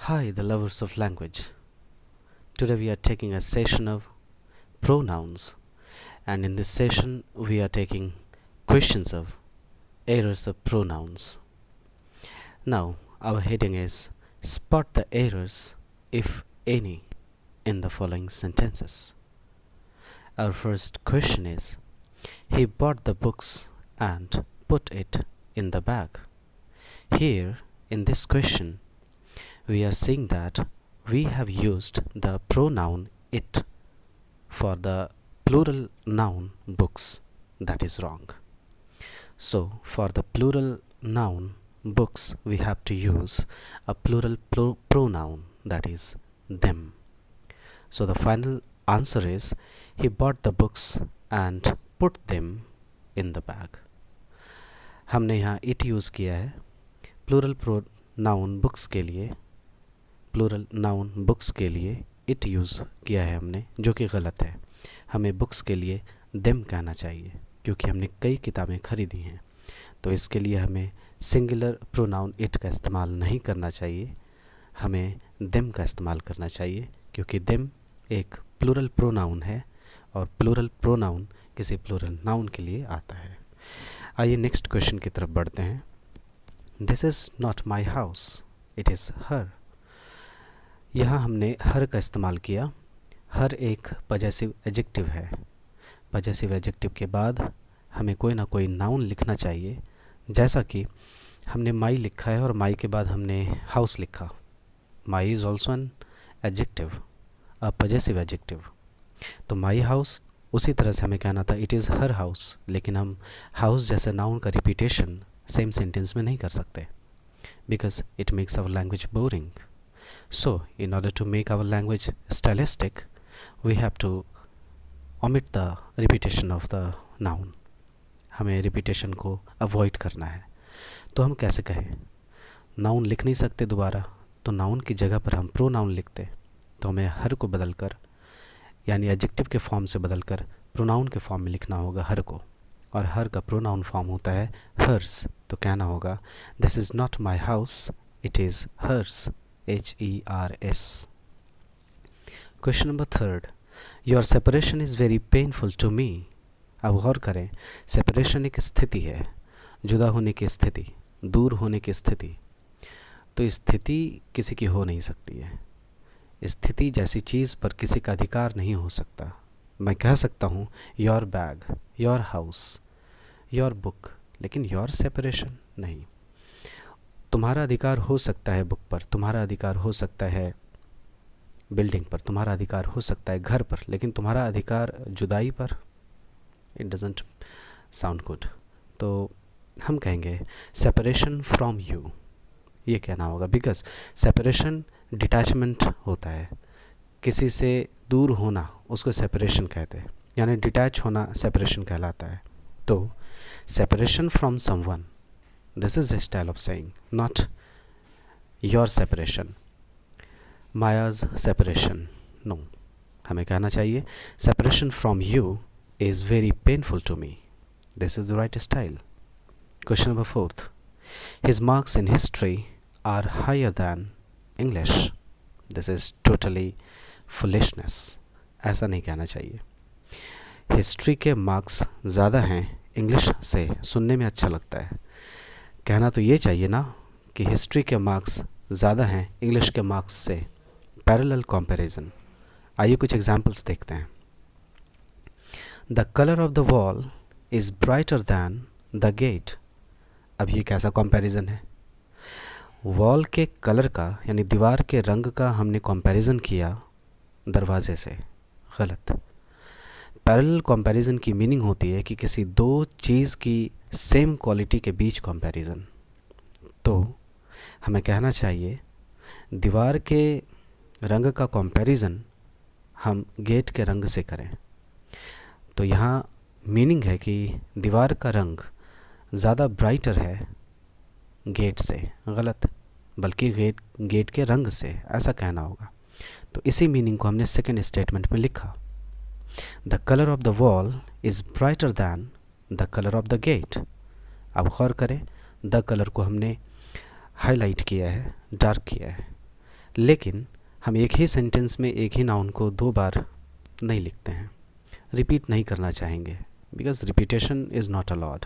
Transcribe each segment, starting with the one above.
Hi, the lovers of language. Today we are taking a session of pronouns, and in this session we are taking questions of errors of pronouns. Now, our heading is Spot the errors, if any, in the following sentences. Our first question is He bought the books and put it in the bag. Here, in this question, we are seeing that we have used the pronoun it for the plural noun books. That is wrong. So for the plural noun books we have to use a plural pronoun, that is them. So the final answer is he bought the books and put them in the bag. हमने यहाँ it use किया है plural pronoun books के लिए, plural noun books के लिए it use किया है हमने, जो कि गलत है. हमें बुक्स के लिए देम कहना चाहिए क्योंकि हमने कई किताबें खरीदी हैं. तो इसके लिए हमें सिंगुलर प्रोनाउन इट का इस्तेमाल नहीं करना चाहिए, हमें देम का इस्तेमाल करना चाहिए क्योंकि देम एक प्लूरल प्रोनाउन है और प्लूरल प्रोनाउन किसी प्लूरल नाउन के लिए आता है. आइए नेक्स्ट क्वेश्चन की तरफ बढ़ते हैं. This is not my house, it is her. यहाँ हमने हर का इस्तेमाल किया. हर एक पजेसिव एडजेक्टिव है. पजेसिव एडजेक्टिव के बाद हमें कोई ना कोई नाउन लिखना चाहिए. जैसा कि हमने माई लिखा है और माई के बाद हमने हाउस लिखा. My is also an adjective, a possessive adjective. तो माई हाउस, उसी तरह से हमें कहना था इट इज़ हर हाउस, लेकिन हम हाउस जैसे नाउन का रिपीटेशन सेम सेंटेंस में नहीं कर सकते because it makes our language boring. So, in order to make our language stylistic, we have to omit the repetition of the noun. हमें repetition को avoid करना है. तो हम कैसे कहें? नाउन लिख नहीं सकते दोबारा, तो नाउन की जगह पर हम प्रोनाउन लिखते. तो हमें हर को बदलकर, यानी एडजेक्टिव के फॉर्म से बदलकर प्रोनाउन के फॉर्म में लिखना होगा हर को. और हर का प्रोनाउन फॉर्म होता है हर्स. तो कहना होगा this is not my house, it is hers. H-E-R-S. Question number 3. Your separation is very painful to me. अब गौर करें, सेपरेशन एक स्थिति है, जुदा होने की स्थिति, दूर होने की स्थिति. तो स्थिति किसी की हो नहीं सकती है. स्थिति जैसी चीज़ पर किसी का अधिकार नहीं हो सकता. मैं कह सकता हूँ your bag, your house, your book, लेकिन योर सेपरेशन नहीं. तुम्हारा अधिकार हो सकता है बुक पर, तुम्हारा अधिकार हो सकता है बिल्डिंग पर, तुम्हारा अधिकार हो सकता है घर पर, लेकिन तुम्हारा अधिकार जुदाई पर, इट डजंट साउंड गुड. तो हम कहेंगे सेपरेशन फ्रॉम यू, ये कहना होगा बिकॉज सेपरेशन डिटैचमेंट होता है. किसी से दूर होना उसको सेपरेशन कहते हैं, यानी डिटैच होना सेपरेशन कहलाता है. तो separation from someone, this is a style of saying, not your separation, Maya's separation. No, हमें कहना चाहिए separation from you is very painful to me. This is the right style. Question number 4. His marks in history are higher than English. This is totally foolishness. ऐसा नहीं कहना चाहिए. History के marks ज़्यादा हैं इंग्लिश से, सुनने में अच्छा लगता है. कहना तो ये चाहिए ना कि हिस्ट्री के मार्क्स ज़्यादा हैं इंग्लिश के मार्क्स से. Parallel comparison. आइए कुछ एग्जांपल्स देखते हैं. The colour of the wall is brighter than the gate. अब ये कैसा कंपैरिजन है? वॉल के कलर का, यानी दीवार के रंग का हमने कंपैरिजन किया दरवाजे से. गलत. पैरेलल कंपैरिजन की मीनिंग होती है कि किसी दो चीज़ की सेम क्वालिटी के बीच कंपैरिजन. तो हमें कहना चाहिए दीवार के रंग का कंपैरिजन हम गेट के रंग से करें. तो यहाँ मीनिंग है कि दीवार का रंग ज़्यादा ब्राइटर है गेट से. गलत, बल्कि गेट के रंग से, ऐसा कहना होगा. तो इसी मीनिंग को हमने सेकेंड स्टेटमेंट में लिखा. The colour of the wall is brighter than the colour of the gate. अब गौर करें, द कलर को हमने हाईलाइट किया है, डार्क किया है. लेकिन हम एक ही सेंटेंस में एक ही नाउन को 2 बार नहीं लिखते हैं, रिपीट नहीं करना चाहेंगे, because repetition is not allowed.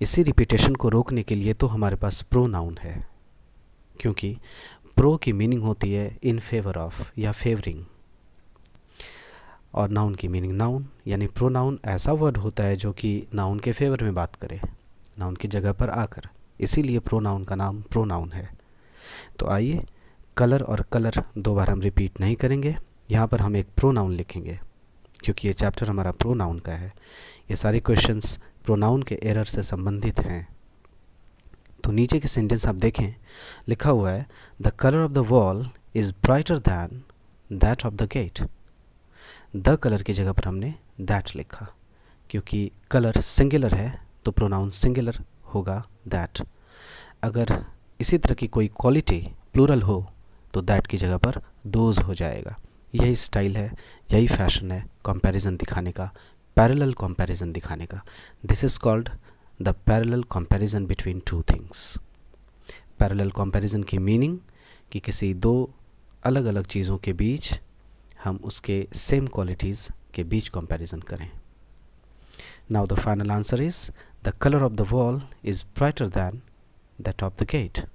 इसी रिपीटेशन को रोकने के लिए तो हमारे पास प्रोनाउन है, क्योंकि प्रो की मीनिंग होती है इन फेवर ऑफ या फेवरिंग, और नाउन की मीनिंग नाउन, यानी प्रोनाउन ऐसा वर्ड होता है जो कि नाउन के फेवर में बात करे, नाउन की जगह पर आकर, इसीलिए प्रोनाउन का नाम प्रोनाउन है। तो आइए, कलर और कलर 2 बार हम रिपीट नहीं करेंगे, यहाँ पर हम एक प्रोनाउन लिखेंगे, क्योंकि ये चैप्टर हमारा प्रोनाउन का है। ये सारे क्वेश्चंस प्रोनाउन के एरर से संबंधित हैं। तो नीचे के सेंटेंस आप देखें, लिखा हुआ है the colour of the wall is brighter than that of the gate. The colour की जगह पर हमने दैट लिखा, क्योंकि कलर सिंगुलर है तो प्रोनाउन सिंगुलर होगा दैट। अगर इसी तरह की कोई क्वालिटी प्लूरल हो तो दैट की जगह पर दोज हो जाएगा। यही स्टाइल है, यही फैशन है कंपैरिजन दिखाने का, पैरेलल कंपैरिजन दिखाने का। This is called the parallel comparison between 2 things. Parallel comparison की मीनिंग कि किसी 2 अलग अलग चीज़ों के बीच हम उसके सेम क्वालिटीज़ के बीच कंपैरिजन करें। Now the final answer is the colour of the wall is brighter than that of the gate.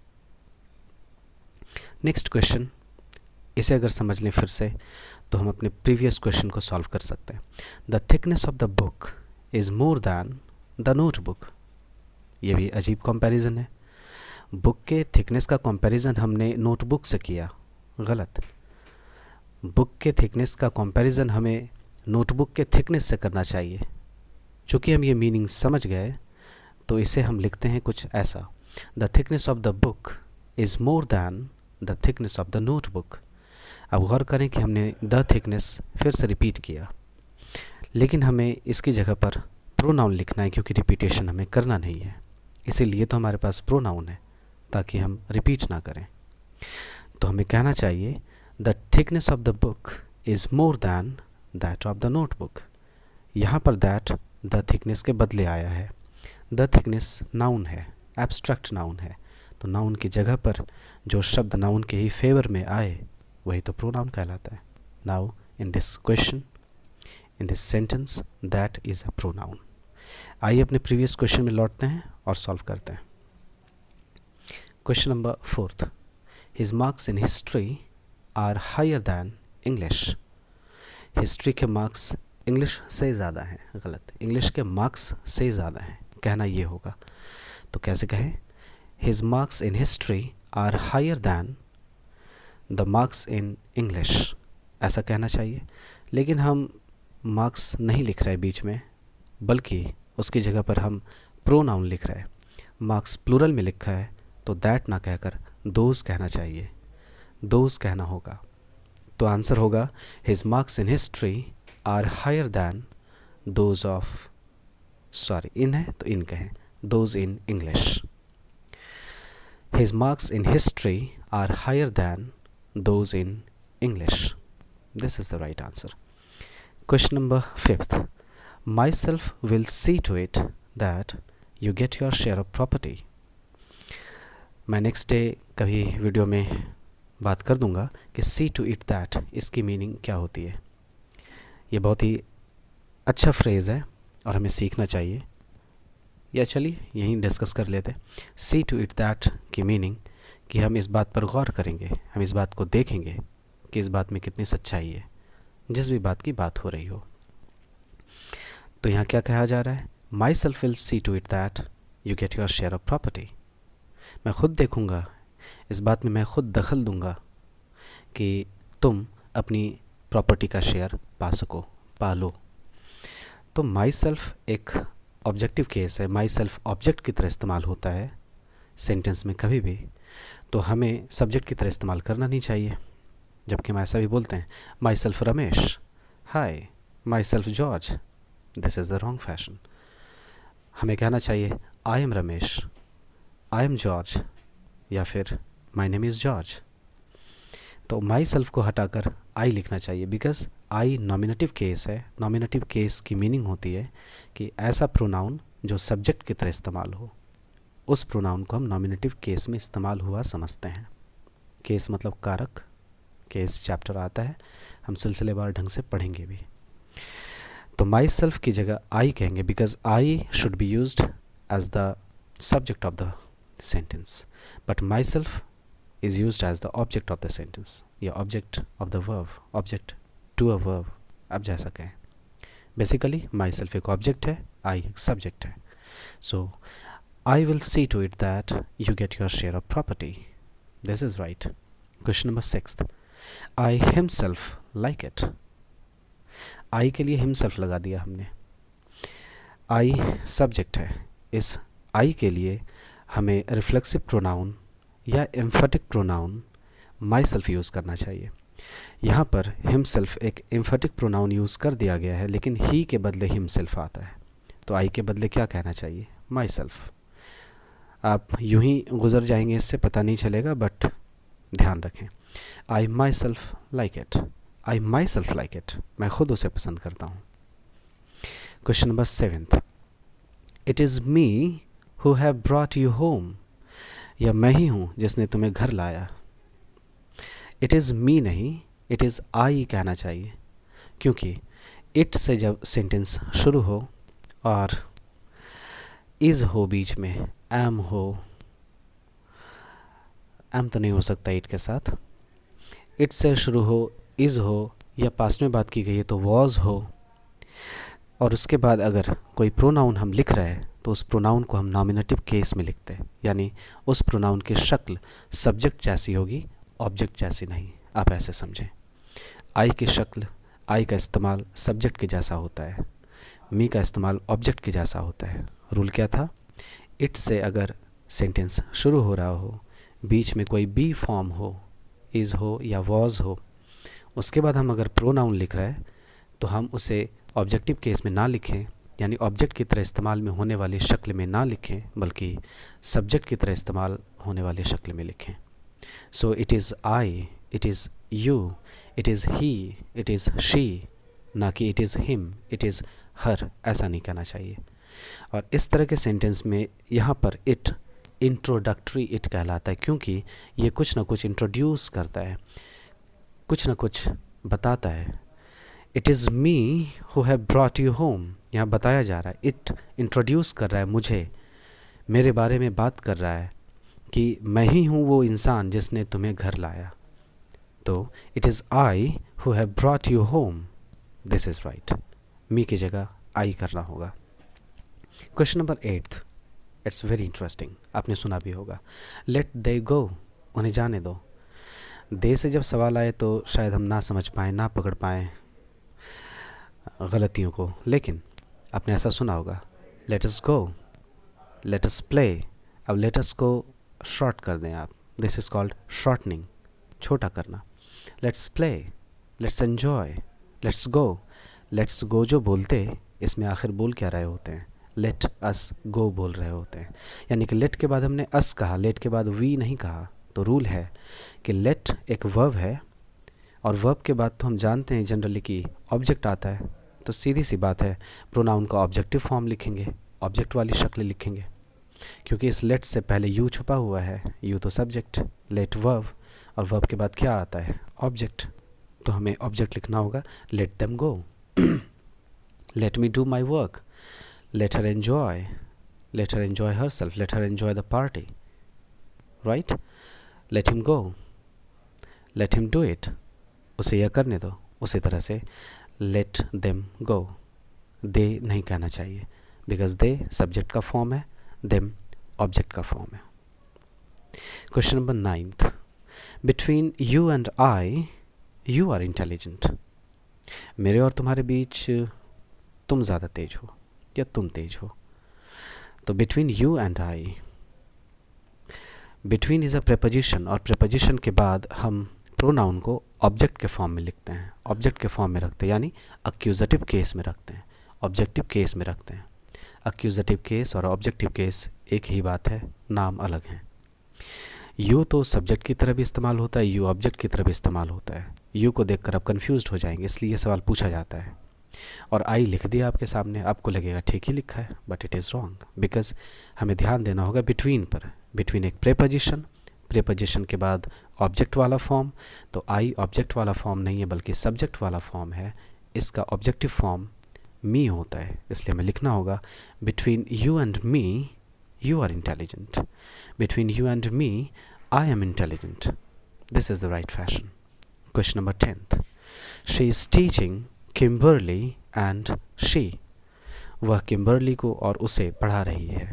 Next question, इसे अगर समझ लें फिर से तो हम अपने प्रीवियस क्वेश्चन को सॉल्व कर सकते हैं। The thickness of the book is more than the notebook. ये भी अजीब कंपैरिजन है। बुक के थिकनेस का कंपैरिजन हमने नोटबुक से किया, गलत। बुक के थिकनेस का कंपैरिजन हमें नोटबुक के थिकनेस से करना चाहिए। चूँकि हम ये मीनिंग समझ गए तो इसे हम लिखते हैं कुछ ऐसा, the thickness of the book is more than the thickness of the notebook. अब गौर करें कि हमने द थिकनेस फिर से रिपीट किया, लेकिन हमें इसकी जगह पर प्रोनाउन लिखना है, क्योंकि रिपीटेशन हमें करना नहीं है। इसीलिए तो हमारे पास प्रोनाउन है, ताकि हम रिपीट ना करें। तो हमें कहना चाहिए the thickness of the book is more than that of the notebook. यहाँ पर दैट द थिकनेस के बदले आया है। द थिकनेस नाउन है, एब्स्ट्रैक्ट नाउन है, तो नाउन की जगह पर जो शब्द नाउन के ही फेवर में आए वही तो प्रोनाउन कहलाता है। Now in this question, in this sentence, that is a pronoun. आइए अपने प्रीवियस क्वेश्चन में लौटते हैं और सॉल्व करते हैं। Question number 4, his marks in history are higher than English. History के मार्क्स इंग्लिश से ज़्यादा हैं, गलत। इंग्लिश के मार्क्स से ज़्यादा हैं, कहना ये होगा। तो कैसे कहें, his marks in history are higher than the marks in English, ऐसा कहना चाहिए। लेकिन हम मार्क्स नहीं लिख रहे बीच में, बल्कि उसकी जगह पर हम प्रोनाउन लिख रहे हैं। मार्क्स प्लूरल में लिखा है तो दैट ना कहकर दोज कहना चाहिए, दोज कहना होगा। तो आंसर होगा his marks in history are higher than those of, sorry in है तो इन कहें, those in English. His marks in history are higher than those in English. This is the right answer. Question number 5, myself will see to it that you get your share of property. मैं next day कभी video में बात कर दूंगा कि see to it that इसकी meaning क्या होती है। ये बहुत ही अच्छा फ्रेज़ है और हमें सीखना चाहिए। या चलिए यहीं डिस्कस कर लेते हैं। see to it that की मीनिंग कि हम इस बात पर गौर करेंगे, हम इस बात को देखेंगे कि इस बात में कितनी सच्चाई है, जिस भी बात की बात हो रही हो। तो यहाँ क्या कहा जा रहा है, myself will see to it that you get your share of property. मैं खुद देखूँगा, इस बात में मैं खुद दखल दूँगा कि तुम अपनी प्रॉपर्टी का शेयर पा सको, पा लो। तो माई सेल्फ एक ऑब्जेक्टिव केस है, माई सेल्फ ऑब्जेक्ट की तरह इस्तेमाल होता है सेंटेंस में कभी भी, तो हमें सब्जेक्ट की तरह इस्तेमाल करना नहीं चाहिए। जबकि हम ऐसा भी बोलते हैं, my self Ramesh, hi my self George, this is the wrong fashion. हमें कहना चाहिए I am Ramesh, I am George, या फिर माई नेम इज़ जॉर्ज। तो माई सेल्फ को हटाकर आई लिखना चाहिए, बिकॉज आई नॉमिनेटिव केस है। नॉमिनेटिव केस की मीनिंग होती है कि ऐसा प्रोनाउन जो सब्जेक्ट की तरह इस्तेमाल हो, उस प्रोनाउन को हम नॉमिनेटिव केस में इस्तेमाल हुआ समझते हैं। केस मतलब कारक, केस चैप्टर आता है, हम सिलसिलेवार ढंग से पढ़ेंगे भी। तो माई सेल्फ की जगह आई कहेंगे, because I should be used as the subject of the sentence, but myself is used as the object of the sentence या object of the verb, object to a verb, आप जैसा कहें। Basically myself एक object है, I एक subject है। So I will see to it that you get your share of property, this is right. Question number 6, I himself like it. I के लिए himself लगा दिया हमने, आई सब्जेक्ट है, इस आई के लिए हमें रिफ्लेक्सिव प्रोनाउन या emphatic pronoun my self use करना चाहिए। यहाँ पर हिमसेल्फ एक एम्फेटिक प्रोनाउन यूज़ कर दिया गया है, लेकिन ही के बदले हिमसेल्फ आता है, तो आई के बदले क्या कहना चाहिए? My self. आप यूं ही गुजर जाएंगे, इससे पता नहीं चलेगा, बट ध्यान रखें, I myself like it, I myself like it, मैं खुद उसे पसंद करता हूँ। Question number 7, it is me who have brought you home, या मैं ही हूँ जिसने तुम्हें घर लाया। इट इज़ मी नहीं, इट इज़ आई कहना चाहिए, क्योंकि इट से जब सेंटेंस शुरू हो और इज़ हो बीच में, एम हो, एम तो नहीं हो सकता इट के साथ, इट से शुरू हो, इज़ हो, या पास्ट में बात की गई है तो वॉज हो, और उसके बाद अगर कोई प्रोनाउन हम लिख रहे हैं तो उस प्रोनाउन को हम नॉमिनेटिव केस में लिखते हैं, यानी उस प्रोनाउन की शक्ल सब्जेक्ट जैसी होगी, ऑब्जेक्ट जैसी नहीं। आप ऐसे समझें, आई की शक्ल, आई का इस्तेमाल सब्जेक्ट के जैसा होता है, मी का इस्तेमाल ऑब्जेक्ट के जैसा होता है। रूल क्या था? इट से अगर सेंटेंस शुरू हो रहा हो, बीच में कोई बी फॉर्म हो, इज़ हो या वॉज हो, उसके बाद हम अगर प्रोनाउन लिख रहे हैं तो हम उसे ऑब्जेक्टिव केस में ना लिखें, यानी ऑब्जेक्ट की तरह इस्तेमाल में होने वाली शक्ल में ना लिखें, बल्कि सब्जेक्ट की तरह इस्तेमाल होने वाली शक्ल में लिखें। So it is I, it is you, it is he, it is she, ना कि it is him, it is her, ऐसा नहीं कहना चाहिए। और इस तरह के सेंटेंस में यहाँ पर इट इंट्रोडक्टरी इट कहलाता है, क्योंकि ये कुछ ना कुछ इंट्रोड्यूस करता है, कुछ ना कुछ बताता है। It is me who have brought you home, यहाँ बताया जा रहा है, इट इंट्रोड्यूस कर रहा है मुझे, मेरे बारे में बात कर रहा है कि मैं ही हूँ वो इंसान जिसने तुम्हें घर लाया। तो it is I who have brought you home, this is right. Me की जगह आई करना होगा। Question number 8, it's very interesting, आपने सुना भी होगा, लेट दे गो, उन्हें जाने दो। दे से जब सवाल आए तो शायद हम ना समझ पाएँ, ना पकड़ पाएँ गलतियों को, लेकिन आपने ऐसा सुना होगा, लेट अस गो, लेट अस प्ले। अब लेट अस को शॉर्ट कर दें आप, दिस इज़ कॉल्ड शॉर्टनिंग, छोटा करना। Let's play, let's enjoy, let's go. Let's go जो बोलते, इसमें आखिर बोल क्या रहे होते हैं? लेट अस गो बोल रहे होते हैं, यानी कि लेट के बाद हमने अस कहा, लेट के बाद वी नहीं कहा। तो रूल है कि लेट एक वर्ब है, और वर्ब के बाद तो हम जानते हैं जनरली कि ऑब्जेक्ट आता है, तो सीधी सी बात है प्रोनाउन का ऑब्जेक्टिव फॉर्म लिखेंगे, ऑब्जेक्ट वाली शक्ल लिखेंगे, क्योंकि इस लेट से पहले यू छुपा हुआ है, यू तो सब्जेक्ट, लेट वर्ब, और वर्ब के बाद क्या आता है? ऑब्जेक्ट। तो हमें ऑब्जेक्ट लिखना होगा, let them go, let me do my work, let her enjoy herself, let her enjoy the party, right? Let him go, let him do it, उसे यह करने दो। उसी तरह से let them go, they नहीं कहना चाहिए, because they सब्जेक्ट का फॉर्म है, them ऑब्जेक्ट का फॉर्म है। Question number 9, between you and I you are intelligent, मेरे और तुम्हारे बीच तुम ज़्यादा तेज हो या तुम तेज हो। तो between you and I, between is a preposition, और प्रेपोजिशन के बाद हम प्रोनाउन को ऑब्जेक्ट के फॉर्म में लिखते हैं, ऑब्जेक्ट के फॉर्म में रखते हैं, यानी अक्यूजेटिव केस में रखते हैं, ऑब्जेक्टिव केस में रखते हैं। अक्यूजेटिव केस और ऑब्जेक्टिव केस एक ही बात है, नाम अलग हैं। यू तो सब्जेक्ट की तरह भी इस्तेमाल होता है, यू ऑब्जेक्ट की तरह भी इस्तेमाल होता है। यू को देखकर आप कन्फ्यूज्ड हो जाएंगे, इसलिए ये सवाल पूछा जाता है। और आई लिख दिया आपके सामने, आपको लगेगा ठीक ही लिखा है, but it is wrong, because हमें ध्यान देना होगा बिटवीन पर। बिटवीन एक प्रेपोजिशन, प्रीपोजिशन के बाद ऑब्जेक्ट वाला फॉर्म, तो आई ऑब्जेक्ट वाला फॉर्म नहीं है बल्कि सब्जेक्ट वाला फॉर्म है, इसका ऑब्जेक्टिव फॉर्म मी होता है, इसलिए हमें लिखना होगा between you and me you are intelligent, between you and me I am intelligent. This is the right fashion. Question number 10th. She is teaching Kimberly and she. वह Kimberly को और उसे पढ़ा रही है.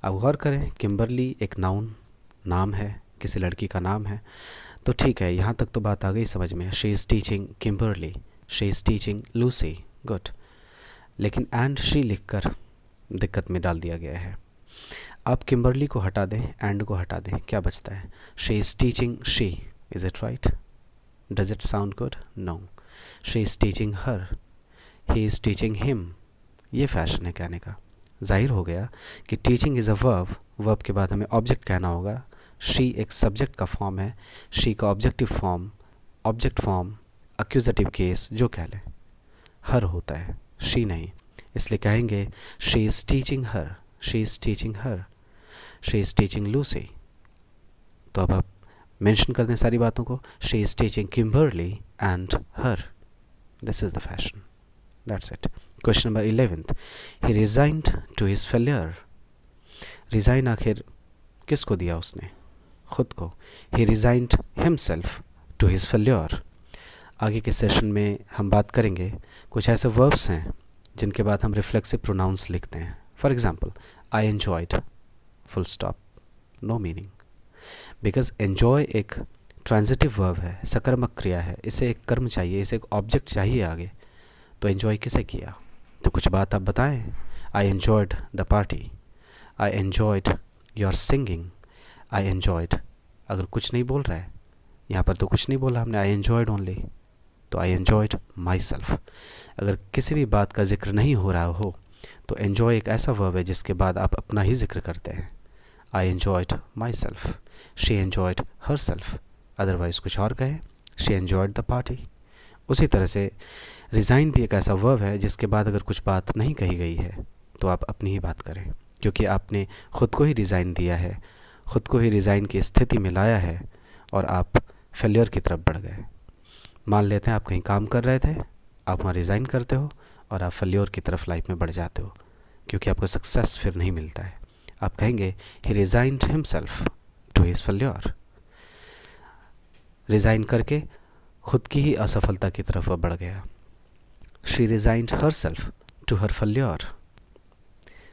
अब गौर करें, किम्बरली एक नाम है, किसी लड़की का नाम है, तो ठीक है, यहाँ तक तो बात आ गई समझ में. She is teaching Kimberly, she is teaching Lucy, good. लेकिन एंड शी लिखकर दिक्कत में डाल दिया गया है. आप किम्बरली को हटा दें, एंड को हटा दें, क्या बचता है? She is teaching she. Is it right? Does it sound good? No. She is teaching her, he is teaching him. ये फैशन है कहने का. जाहिर हो गया कि टीचिंग इज़ अ वर्ब के बाद हमें ऑब्जेक्ट कहना होगा. शी एक सब्जेक्ट का फॉर्म है, शी का objective form, object form, accusative case जो कह लें, हर होता है, शी नहीं. इसलिए कहेंगे she is teaching her, she is teaching her, she is teaching Lucy. तो अब आप मेंशन कर दें सारी बातों को. She is teaching Kimberly and her. This is the fashion. That's it. Question number 11th. He resigned to his failure. Resign आखिर किसको दिया उसने? खुद को. He resigned himself to his failure. आगे के सेशन में हम बात करेंगे कुछ ऐसे वर्ब्स हैं जिनके बाद हम रिफ्लेक्सिव प्रोनाउंस लिखते हैं. For example, I enjoyed, full stop, no meaning. Because enjoy एक ट्रांजिटिव वर्ब है, सकर्मक क्रिया है, इसे एक कर्म चाहिए, इसे एक ऑब्जेक्ट चाहिए आगे. तो एन्जॉय किसे किया? तो कुछ बात आप बताएं. I enjoyed the party, I enjoyed your singing, I enjoyed. अगर कुछ नहीं बोल रहा है यहाँ पर, तो कुछ नहीं बोला हमने, आई एन्जॉयड ओनली, तो आई एन्जॉयड माई सेल्फ. अगर किसी भी बात का जिक्र नहीं हो रहा हो तो एन्जॉय एक ऐसा वर्ब है जिसके बाद आप अपना ही जिक्र करते हैं. I enjoyed my self, she enjoyed her self. Otherwise कुछ और कहें, शी एन्जॉयड द पार्टी. उसी तरह से रिज़ाइन भी एक ऐसा वर्ब है जिसके बाद अगर कुछ बात नहीं कही गई है तो आप अपनी ही बात करें, क्योंकि आपने ख़ुद को ही रिज़ाइन दिया है, ख़ुद को ही रिज़ाइन की स्थिति में लाया है और आप फेलियर की तरफ बढ़ गए. मान लेते हैं आप कहीं काम कर रहे थे, आप वहाँ रिज़ाइन करते हो और आप फेलियर की तरफ लाइफ में बढ़ जाते हो, क्योंकि आपको सक्सेस फिर नहीं मिलता है. आप कहेंगे he resigned himself to his failure. Resign करके खुद की ही असफलता की तरफ वह बढ़ गया. She resigned herself to her failure.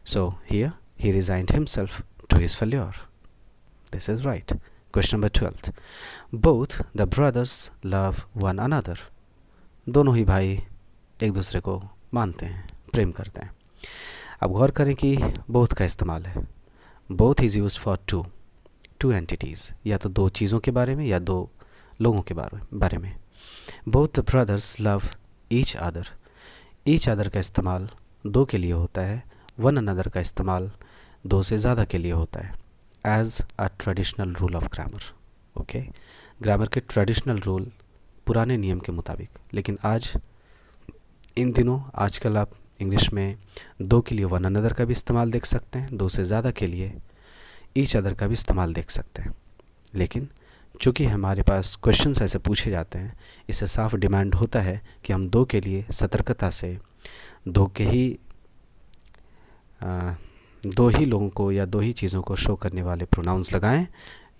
So here he resigned himself to his failure. This is right. Question number 12th. Both the brothers love one another. दोनों ही भाई एक दूसरे को मानते हैं, प्रेम करते हैं. अब गौर करें कि बोथ का इस्तेमाल है. Both is use for two entities, या तो दो चीज़ों के बारे में या दो लोगों के बारे में. Both the brothers love each other. Each other का इस्तेमाल दो के लिए होता है, वन अनदर का इस्तेमाल दो से ज़्यादा के लिए होता है. As a traditional rule of grammar. Okay, grammar के ट्रेडिशनल रूल पुराने नियम के मुताबिक. लेकिन आज इन दिनों आजकल आप इंग्लिश में दो के लिए वन अनदर का भी इस्तेमाल देख सकते हैं, दो से ज़्यादा के लिए ईच अदर का भी इस्तेमाल देख सकते हैं. लेकिन चूँकि हमारे पास क्वेश्चंस ऐसे पूछे जाते हैं, इससे साफ डिमांड होता है कि हम दो के लिए सतर्कता से दो ही लोगों को या दो ही चीज़ों को शो करने वाले प्रोनाउंस लगाएं,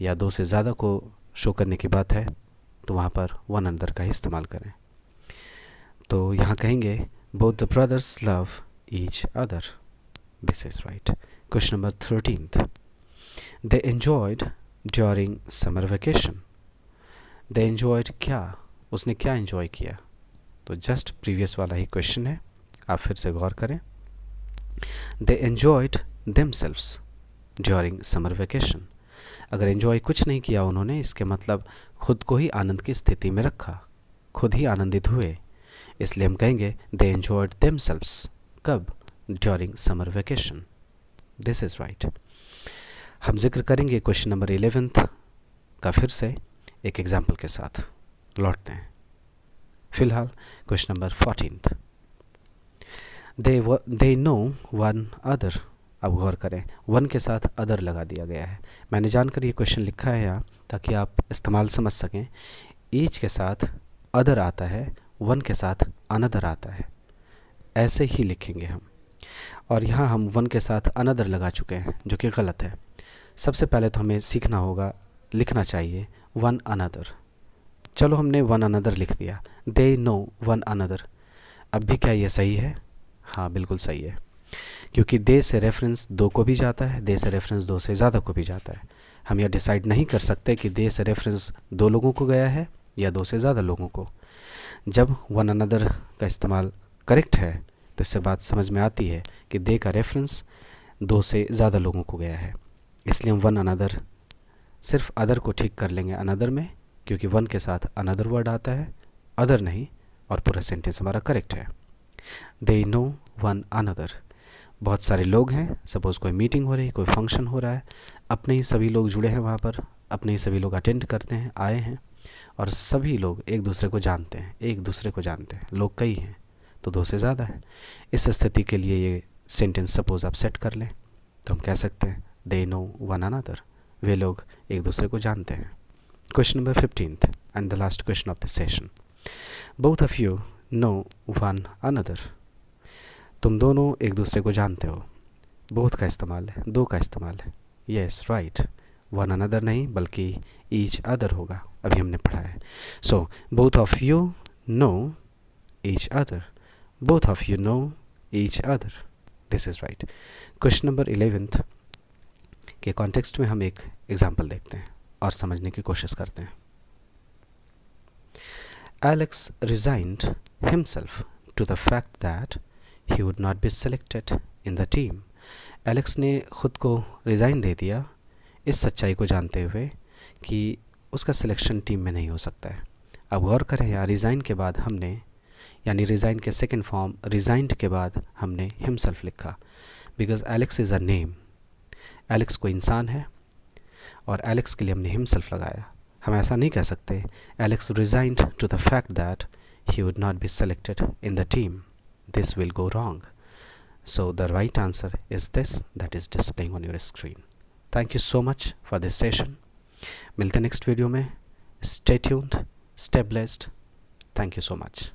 या दो से ज़्यादा को शो करने की बात है तो वहाँ पर वन अनदर का ही इस्तेमाल करें. तो यहाँ कहेंगे both the brothers love each other. This is right. Question number 13th. They enjoyed during summer vacation. They enjoyed क्या, उसने क्या एन्जॉय किया? तो जस्ट प्रीवियस वाला ही क्वेश्चन है, आप फिर से गौर करें. They enjoyed themselves during summer vacation. अगर एन्जॉय कुछ नहीं किया उन्होंने, इसके मतलब खुद को ही आनंद की स्थिति में रखा, खुद ही आनंदित हुए. इसलिए हम कहेंगे दे एन्जॉयड देमसेल्व्स. कब? During summer vacation. This is right. हम जिक्र करेंगे क्वेश्चन नंबर 11th का फिर से एक एग्जाम्पल के साथ लौटते हैं. फिलहाल question number 14th. They know one other अब गौर करें, वन के साथ अदर लगा दिया गया है। मैंने जानकर ये क्वेश्चन लिखा है यहाँ ताकि आप इस्तेमाल समझ सकें। ईच के साथ अदर आता है, वन के साथ अनदर आता है, ऐसे ही लिखेंगे हम। और यहाँ हम वन के साथ अनदर लगा चुके हैं, जो कि गलत है। सबसे पहले तो हमें सीखना होगा, लिखना चाहिए वन अनदर। चलो हमने वन अनदर लिख दिया, दे नो वन अनदर। अब भी क्या ये सही है? हाँ, बिल्कुल सही है, क्योंकि दे से रेफरेंस दो को भी जाता है, दे से रेफरेंस दो से ज़्यादा को भी जाता है। हम यह डिसाइड नहीं कर सकते कि दे से रेफरेंस दो लोगों को गया है या दो से ज़्यादा लोगों को। जब वन अनदर का इस्तेमाल करेक्ट है तो इससे बात समझ में आती है कि दे का रेफरेंस दो से ज़्यादा लोगों को गया है। इसलिए हम वन अनदर, सिर्फ अदर को ठीक कर लेंगे अनदर में, क्योंकि वन के साथ अनदर वर्ड आता है, अदर नहीं, और पूरा सेंटेंस हमारा करेक्ट है। They know one another. बहुत सारे लोग हैं, सपोज़ कोई मीटिंग हो रही है, कोई फंक्शन हो रहा है, अपने ही सभी लोग जुड़े हैं वहाँ पर, अपने ही सभी लोग अटेंड करते हैं, आए हैं, और सभी लोग एक दूसरे को जानते हैं, एक दूसरे को जानते हैं। लोग कई हैं तो दो से ज़्यादा है। इस स्थिति के लिए ये सेंटेंस सपोज़ आप सेट कर लें तो हम कह सकते हैं दे नो वन अनदर, वे लोग एक दूसरे को जानते हैं। Question number 15th and the last question of this session. Both of you know one another. तुम दोनों एक दूसरे को जानते हो। बोथ का इस्तेमाल है, दो का इस्तेमाल है। यस, राइट, वन अनदर नहीं बल्कि ईच अदर होगा, अभी हमने पढ़ा है। So both of you know each other, both of you know each other, this is right. Question number 11th के कॉन्टेक्स्ट में हम एक एग्जाम्पल देखते हैं और समझने की कोशिश करते हैं। Alex resigned himself to the fact that he would not be selected in the team. Alex ने ख़ुद को रिज़ाइन दे दिया इस सच्चाई को जानते हुए कि उसका सिलेक्शन टीम में नहीं हो सकता है। अब गौर करें, यहाँ रिज़ाइन के बाद हमने, यानी रिज़ाइन के सेकंड फॉर्म रिज़ाइंड के बाद हमने हिमसेल्फ लिखा, because Alex is a name. Alex कोई इंसान है और एलेक्स के लिए हमने हिमसेल्फ लगाया। हम ऐसा नहीं कह सकते Alex resigned to the fact that he would not be selected in the team. This will go wrong. So the right answer is this that is displaying on your screen. Thank you so much for this session. मिलते हैं next video में। Stay tuned, stay blessed. Thank you so much.